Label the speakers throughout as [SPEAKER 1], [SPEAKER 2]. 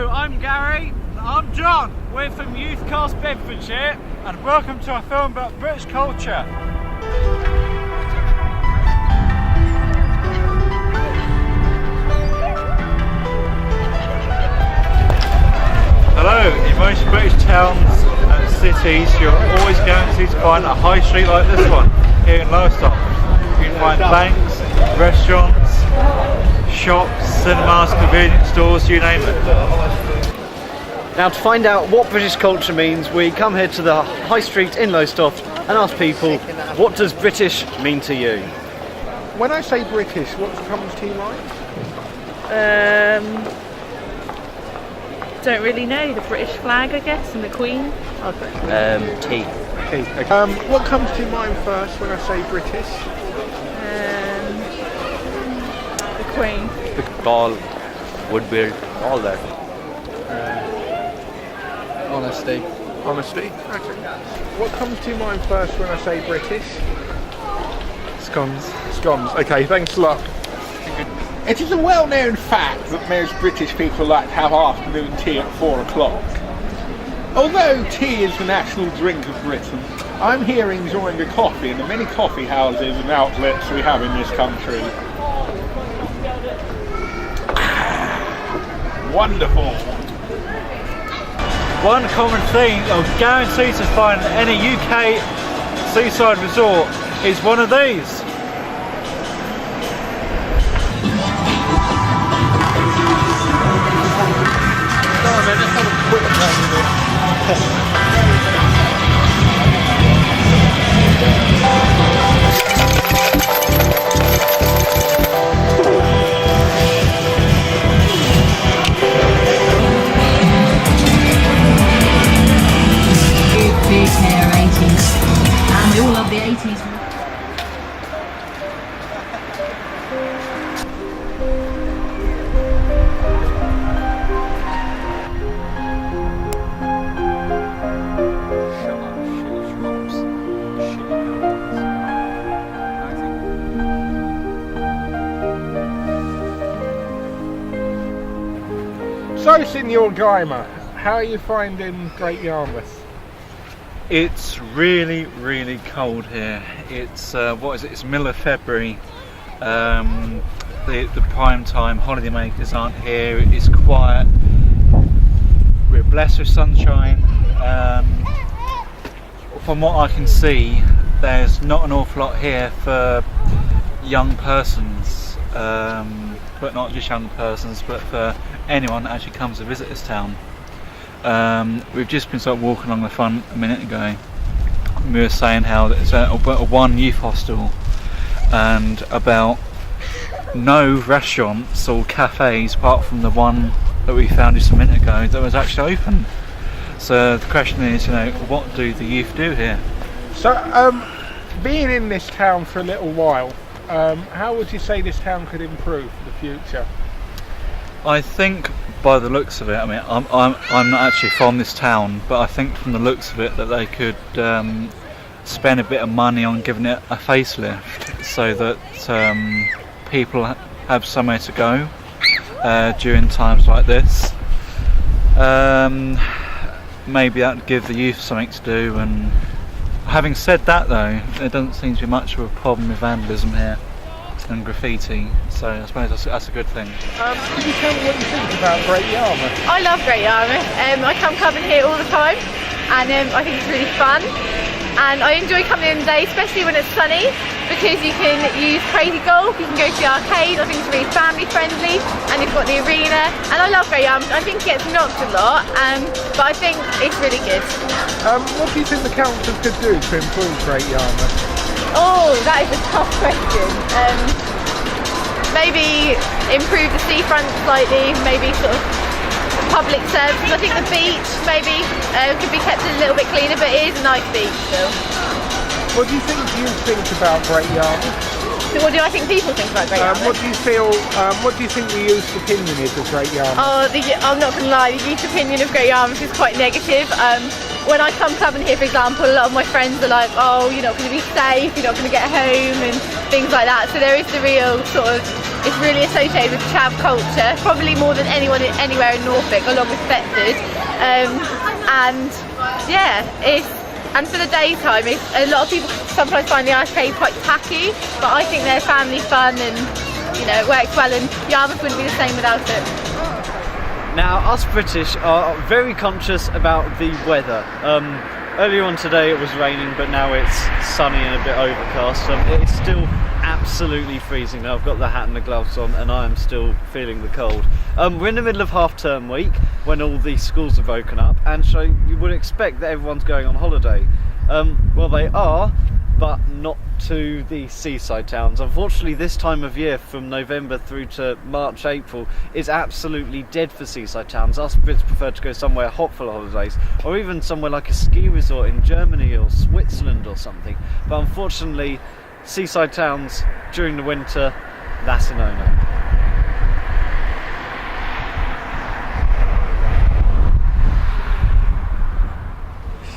[SPEAKER 1] Hello, I'm Gary. I'm John. We're from Youth Cast Bedfordshire and welcome to our film about British culture. Hello, in most British towns and cities you're always guaranteed to find a high street like this one here in Lowestoft. You can find banks, restaurants, shops, cinemas, convenience stores, you name it.
[SPEAKER 2] Now, to find out what British culture means, we come here to the High Street in Lowestoft and ask people, what does British mean to you?
[SPEAKER 3] When I say British, what comes to your mind?
[SPEAKER 4] Don't really know. The British flag, I guess, and the Queen.
[SPEAKER 2] Tea.
[SPEAKER 3] Okay. What comes to your mind first when I say British?
[SPEAKER 4] The Queen.
[SPEAKER 2] Tall, wood build, all that.
[SPEAKER 5] Honesty.
[SPEAKER 3] Honesty? Okay. What comes to your mind first when I say British?
[SPEAKER 5] Scones.
[SPEAKER 3] Scones. Okay, thanks a lot. It is a well-known fact that most British people like to have afternoon tea at 4 o'clock. Although tea is the national drink of Britain, I'm here enjoying a coffee in the many coffee houses and outlets we have in this country. Wonderful.
[SPEAKER 1] One common theme I'll guarantee to find at any UK seaside resort is one of these.
[SPEAKER 6] And we all love the 80s.
[SPEAKER 3] So, Signor Geimer, how are you finding Great Yarmouth?
[SPEAKER 1] It's really, really cold here. It's what is it? It's middle of February. The prime time holiday makers aren't here. It's quiet. We're blessed with sunshine. From what I can see, there's not an awful lot here for young persons, but not just young persons, but for anyone that actually comes to visit this town. We've just been sort of walking along the front a minute ago. We were saying how there's one youth hostel and about no restaurants or cafes apart from the one that we found just a minute ago that was actually open. So the question is, what do the youth do here?
[SPEAKER 3] So, being in this town for a little while, how would you say this town could improve for the future?
[SPEAKER 1] I think by the looks of it, I mean, I'm not actually from this town, but I think from the looks of it that they could spend a bit of money on giving it a facelift so that people have somewhere to go during times like this. Maybe that would give the youth something to do. And having said that, though, there doesn't seem to be much of a problem with vandalism here and graffiti, so I suppose that's a good thing.
[SPEAKER 3] Can you tell me what you think about Great Yarmouth?
[SPEAKER 4] I love Great Yarmouth. I come clubbing here all the time, and I think it's really fun. And I enjoy coming in the day, especially when it's sunny, because you can use crazy golf, you can go to the arcade. I think it's really family friendly, and you've got the arena. And I love Great Yarmouth. I think it gets knocked a lot, but I think it's really good.
[SPEAKER 3] What do you think the council could do to improve Great Yarmouth?
[SPEAKER 4] Oh, that is a tough question. Maybe improve the seafront slightly, maybe sort of public services. I think the beach maybe could be kept a little bit cleaner, but it is a nice beach still.
[SPEAKER 3] What do you think about Great Yarmouth?
[SPEAKER 4] So what do I think people think about Great Yarmouth?
[SPEAKER 3] What do you think the youth's opinion is of Great Yarmouth?
[SPEAKER 4] Oh, I'm not going to lie, the youth opinion of Great Yarmouth is quite negative. When I come clubbing here, for example, a lot of my friends are like, oh, you're not going to be safe, you're not going to get home and things like that. So there is the real sort of it's really associated with chav culture, probably more than anywhere in Norfolk, along with Thetford. And yeah, and for the daytime, a lot of people sometimes find the arcade quite tacky, but I think they're family fun and it works well, and Yarmouth wouldn't be the same without it.
[SPEAKER 2] Now, us British are very conscious about the weather. Earlier on today it was raining, but now it's sunny and a bit overcast. It's still absolutely freezing now. I've got the hat and the gloves on and I am still feeling the cold. We're in the middle of half-term week when all the schools have woken up, and so you would expect that everyone's going on holiday. Well, they are, but not to the seaside towns. Unfortunately, this time of year, from November through to March, April, is absolutely dead for seaside towns. Us Brits prefer to go somewhere hot for the holidays, or even somewhere like a ski resort in Germany or Switzerland or something. But unfortunately, seaside towns during the winter, that's a no-no.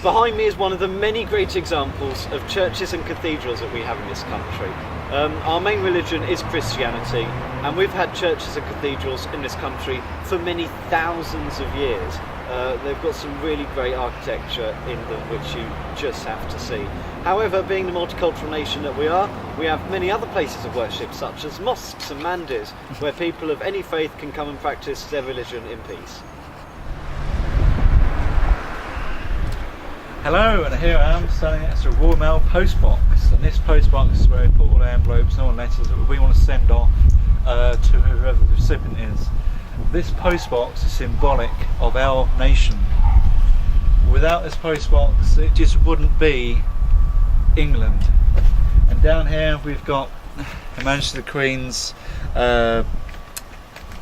[SPEAKER 2] Behind me is one of the many great examples of churches and cathedrals that we have in this country. Our main religion is Christianity, and we've had churches and cathedrals in this country for many thousands of years. They've got some really great architecture in them which you just have to see. However, being the multicultural nation that we are, we have many other places of worship, such as mosques and mandis, where people of any faith can come and practice their religion in peace.
[SPEAKER 1] Hello, and here I am standing next to a Royal Mail post box, and this post box is where we put all our envelopes and all letters that we want to send off to whoever the recipient is. This post box is symbolic of our nation. Without this post box, it just wouldn't be England. And down here we've got Her Majesty the Queen's what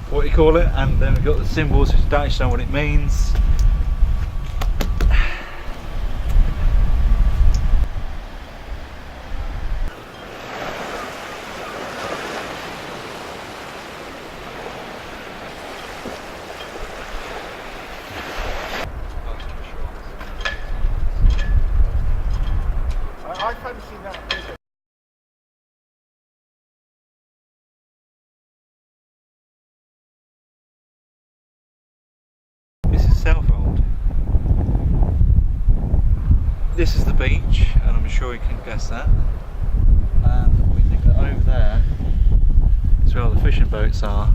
[SPEAKER 1] do you call it, and then we've got the symbols which don't actually know what it means.
[SPEAKER 3] I fancy that bigger.
[SPEAKER 1] This is Southwold. This is the beach, and I'm sure you can guess that. And we think that over there is where all the fishing boats are.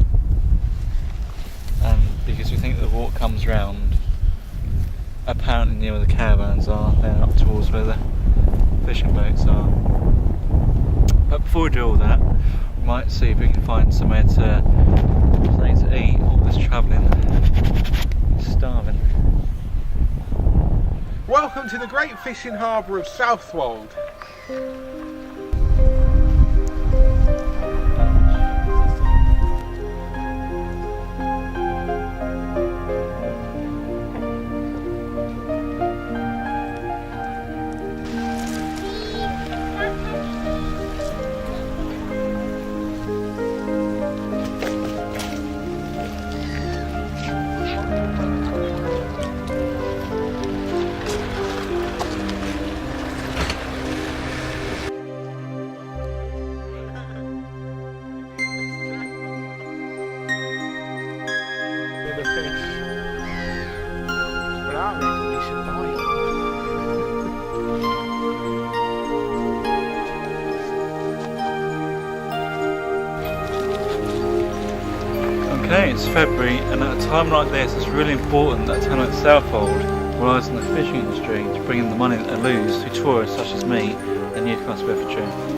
[SPEAKER 1] And because we think the water comes round, apparently near where the caravans are, they're up towards where the fishing boats are. But before we do all that, we might see if we can find somewhere something to eat. All this travelling, starving.
[SPEAKER 3] Welcome to the great fishing harbour of Southwold.
[SPEAKER 1] Okay, it's February, and at a time like this it's really important that a town like Southwold relies on the fishing industry to bring in the money that they lose to tourists such as me and Newcastle, Bedfordshire.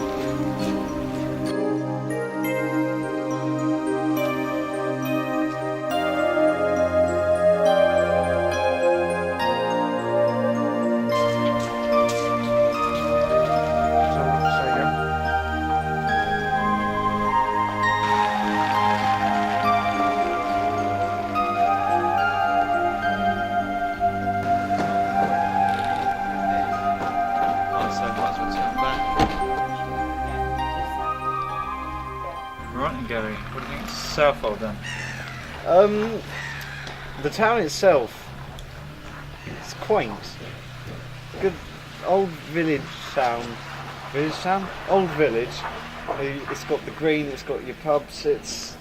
[SPEAKER 1] Right, and Gary, what do you think of Southwold then?
[SPEAKER 2] The town itself, it's quaint. Good old village town. Old village. It's got the green, it's got your pubs, it's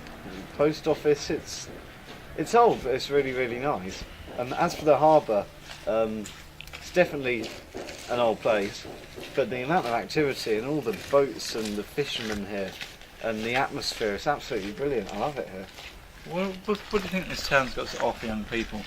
[SPEAKER 2] post office, it's old, but it's really, really nice. And as for the harbour, it's definitely an old place, but the amount of activity and all the boats and the fishermen here and the atmosphere, it's absolutely brilliant. I love it here.
[SPEAKER 1] What do you think this town's got to offer young people?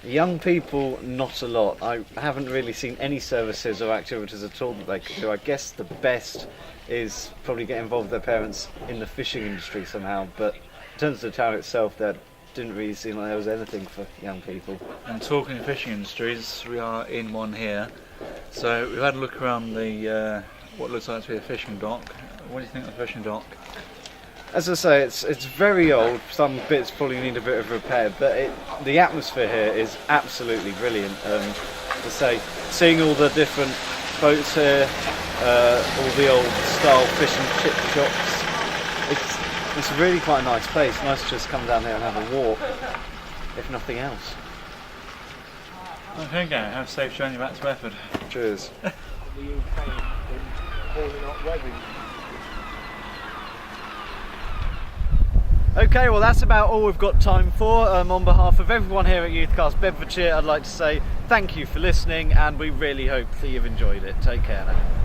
[SPEAKER 2] Young people, not a lot. I haven't really seen any services or activities at all that they could do. I guess the best is probably get involved with their parents in the fishing industry somehow, but in terms of the town itself, there didn't really seem like there was anything for young people.
[SPEAKER 1] And talking of fishing industries, we are in one here. So we've had a look around the what looks like to be a fishing dock. What do you think of the fishing dock?
[SPEAKER 2] As I say, it's very old. Some bits probably need a bit of repair, but the atmosphere here is absolutely brilliant. As I say, seeing all the different boats here, all the old style fish and chip shops, it's really quite a nice place. Nice to just come down here and have a walk, if nothing else.
[SPEAKER 1] Okay, have a safe journey back to Bedford.
[SPEAKER 2] Cheers. Okay, well that's about all we've got time for. On behalf of everyone here at Youthcast Bedfordshire, I'd like to say thank you for listening, and we really hope that you've enjoyed it. Take care now.